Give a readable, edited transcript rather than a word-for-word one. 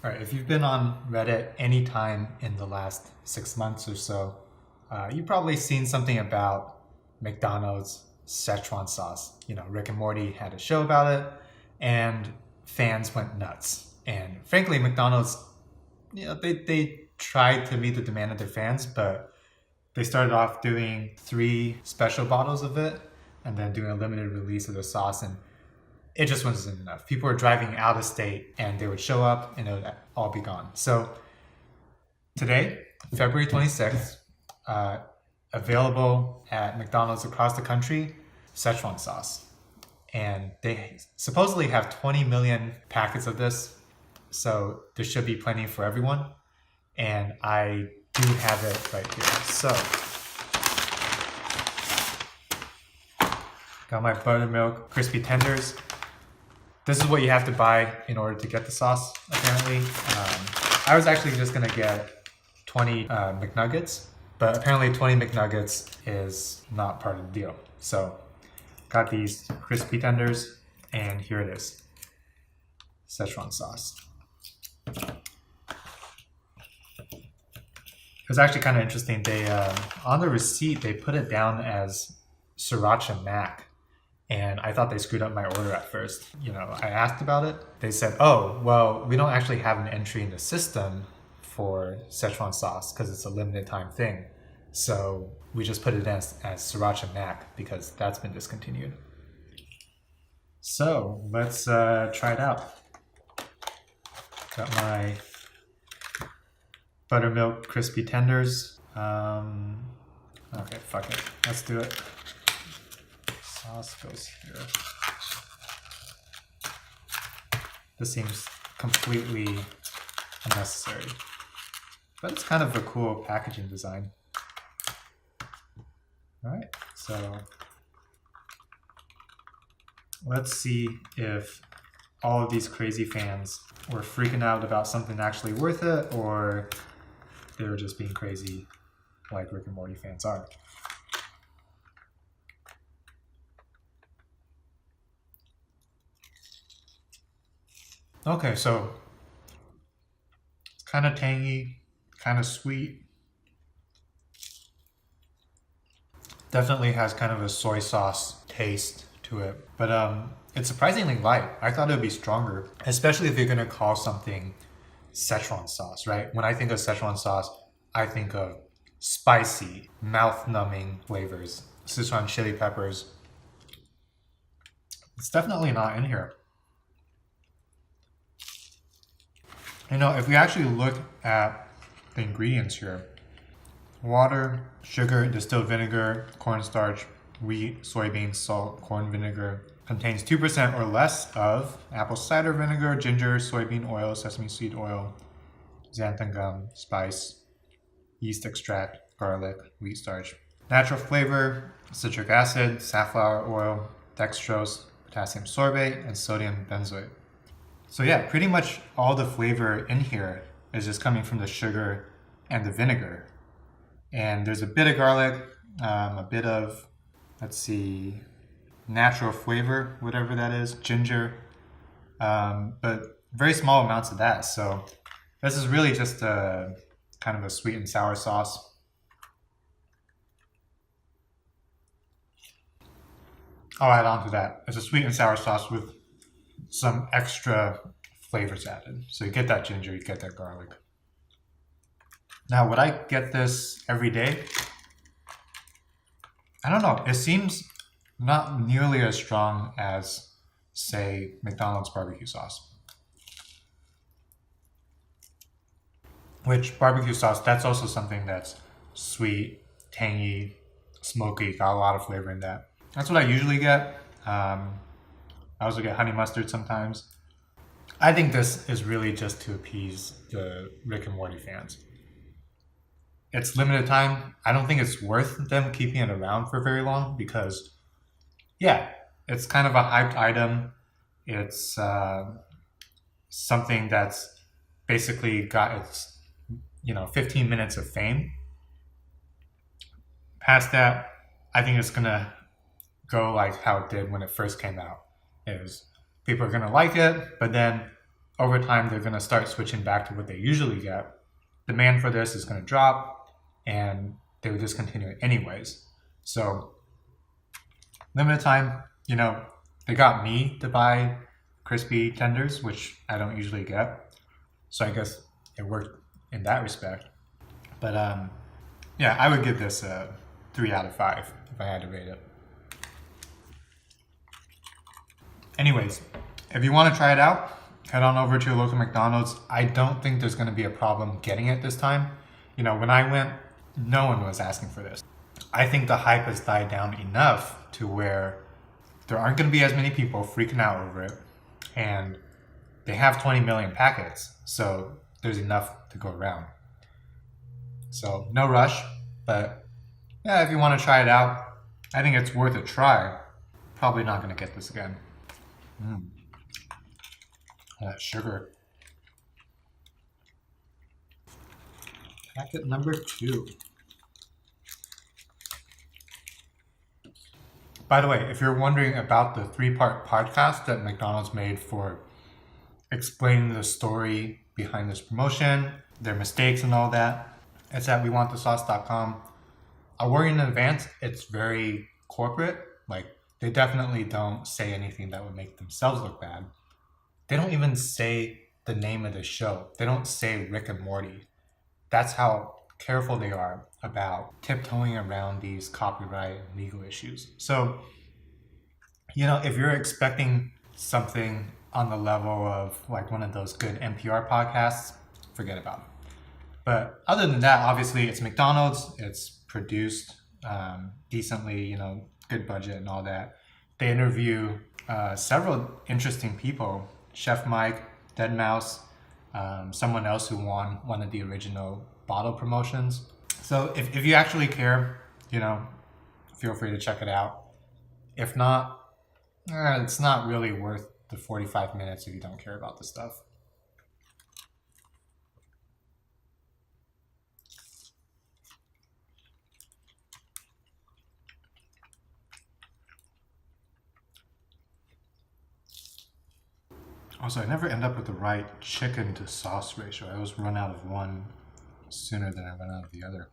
All right, if you've been on Reddit any time in the last 6 months or so, you've probably seen something about McDonald's Szechuan sauce. Rick and Morty had a show about it, and fans went nuts. And frankly, McDonald's, they tried to meet the demand of their fans, but they started off doing 3 special bottles of it, and then doing a limited release of the sauce, and it just wasn't enough. People were driving out of state and they would show up and it would all be gone. So today, February 26th, available at McDonald's across the country, Szechuan sauce. And they supposedly have 20 million packets of this. So there should be plenty for everyone. And I do have it right here. So got my buttermilk crispy tenders. This is what you have to buy in order to get the sauce, apparently. I was actually just gonna get 20 McNuggets, but apparently 20 McNuggets is not part of the deal. So got these crispy tenders, and here it is, Szechuan sauce. It was actually kind of interesting. They on the receipt, they put it down as Sriracha Mac. And I thought they screwed up my order at first. I asked about it. They said, oh, well, we don't actually have an entry in the system for Szechuan sauce because it's a limited time thing. So we just put it as Sriracha Mac because that's been discontinued. So let's try it out. Got my buttermilk crispy tenders. Okay, fuck it. Let's do it. Sauce goes here. This seems completely unnecessary, but it's kind of a cool packaging design. All right, so let's see if all of these crazy fans were freaking out about something actually worth it, or they were just being crazy like Rick and Morty fans are. Okay, so it's kind of tangy, kind of sweet. Definitely has kind of a soy sauce taste to it, but it's surprisingly light. I thought it would be stronger, especially if you're gonna call something Szechuan sauce, right? When I think of Szechuan sauce, I think of spicy, mouth-numbing flavors, Szechuan chili peppers. It's definitely not in here. If we actually look at the ingredients here, water, sugar, distilled vinegar, cornstarch, wheat, soybeans, salt, corn vinegar, contains 2% or less of apple cider vinegar, ginger, soybean oil, sesame seed oil, xanthan gum, spice, yeast extract, garlic, wheat starch. Natural flavor, citric acid, safflower oil, dextrose, potassium sorbate, and sodium benzoate. So yeah, pretty much all the flavor in here is just coming from the sugar and the vinegar. And there's a bit of garlic, a bit of, natural flavor, whatever that is, ginger, but very small amounts of that. So this is really just a kind of a sweet and sour sauce. I'll add on to that. It's a sweet and sour sauce with some extra flavors added. So you get that ginger, you get that garlic. Now, would I get this every day? I don't know. It seems not nearly as strong as, say, McDonald's barbecue sauce. Which barbecue sauce, that's also something that's sweet, tangy, smoky, got a lot of flavor in that. That's what I usually get. I also get honey mustard sometimes. I think this is really just to appease the Rick and Morty fans. It's limited time. I don't think it's worth them keeping it around for very long because, yeah, it's kind of a hyped item. It's something that's basically got its, 15 minutes of fame. Past that, I think it's gonna go like how it did when it first came out. People are gonna like it, but then over time they're going to start switching back to what they usually get. Demand for this is going to drop, and they would discontinue it anyways. So limited time, they got me to buy crispy tenders, which I don't usually get. So I guess it worked in that respect. But yeah, I would give this a 3 out of 5 if I had to rate it. Anyways, if you want to try it out, head on over to your local McDonald's. I don't think there's going to be a problem getting it this time. When I went, no one was asking for this. I think the hype has died down enough to where there aren't going to be as many people freaking out over it. And they have 20 million packets, so there's enough to go around. So no rush, but yeah, if you want to try it out, I think it's worth a try. Probably not going to get this again. That sugar. Packet number 2. By the way, if you're wondering about the 3-part podcast that McDonald's made for explaining the story behind this promotion, their mistakes and all that, it's at wewantthesauce.com. I'll warn you in advance, it's very corporate. Like, they definitely don't say anything that would make themselves look bad. They don't even say the name of the show. They don't say Rick and Morty. That's how careful they are about tiptoeing around these copyright and legal issues. So, if you're expecting something on the level of like one of those good NPR podcasts, forget about it. But other than that, obviously it's McDonald's. It's produced decently, good budget and all that. They interview several interesting people. Chef Mike, Deadmau5, someone else who won one of the original bottle promotions. So if you actually care, feel free to check it out. If not, it's not really worth the 45 minutes if you don't care about this stuff. Also, I never end up with the right chicken to sauce ratio. I always run out of one sooner than I run out of the other.